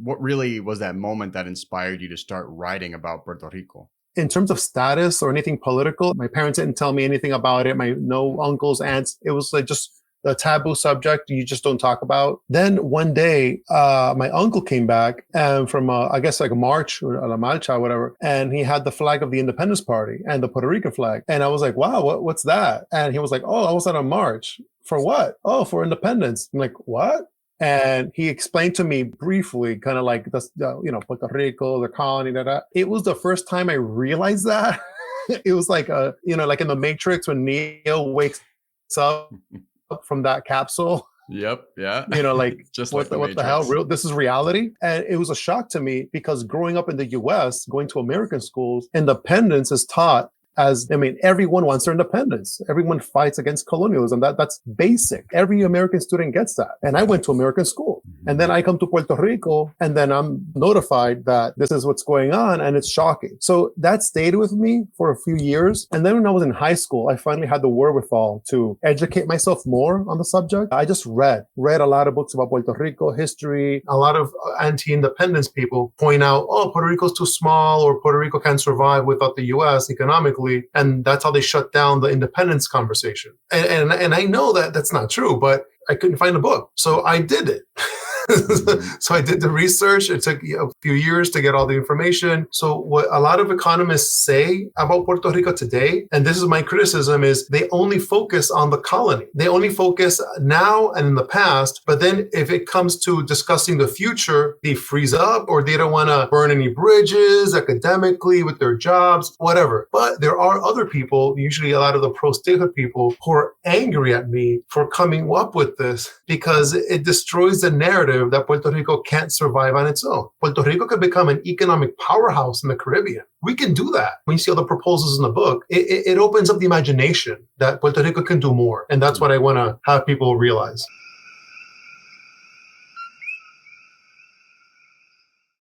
what really was that moment that inspired you to start writing about Puerto Rico? In terms of status or anything political, my parents didn't tell me anything about it. No uncles, aunts. It was like just a taboo subject you just don't talk about. Then one day, my uncle came back and from, I guess like a march or a marcha, whatever. And he had the flag of the Independence Party and the Puerto Rican flag. And I was like, wow, what's that? And he was like, oh, I was at a march. For what? Oh, for independence. I'm like, what? And he explained to me briefly, kind of like, Puerto Rico, the colony, It was the first time I realized that. It was like, like in the Matrix when Neo wakes up from that capsule. Yep. Yeah. Like, just what like the hell? This is reality. And it was a shock to me because growing up in the US, going to American schools, independence is taught everyone wants their independence. Everyone fights against colonialism. That's basic. Every American student gets that. And I went to American school. And then I come to Puerto Rico and then I'm notified that this is what's going on and it's shocking. So that stayed with me for a few years. And then when I was in high school, I finally had the wherewithal to educate myself more on the subject. I just read a lot of books about Puerto Rico history. A lot of anti-independence people point out, oh, Puerto Rico's too small or Puerto Rico can't survive without the US economically. And that's how they shut down the independence conversation. And I know that that's not true, but I couldn't find a book. So I did it. So I did the research. It took a few years to get all the information. So what a lot of economists say about Puerto Rico today, and this is my criticism, is they only focus on the colony. They only focus now and in the past. But then if it comes to discussing the future, they freeze up or they don't want to burn any bridges academically with their jobs, whatever. But there are other people, usually a lot of the pro-statehood people, who are angry at me for coming up with this because it destroys the narrative that Puerto Rico can't survive on its own. Puerto Rico could become an economic powerhouse in the Caribbean. We can do that. When you see all the proposals in the book, it opens up the imagination that Puerto Rico can do more. And that's what I want to have people realize.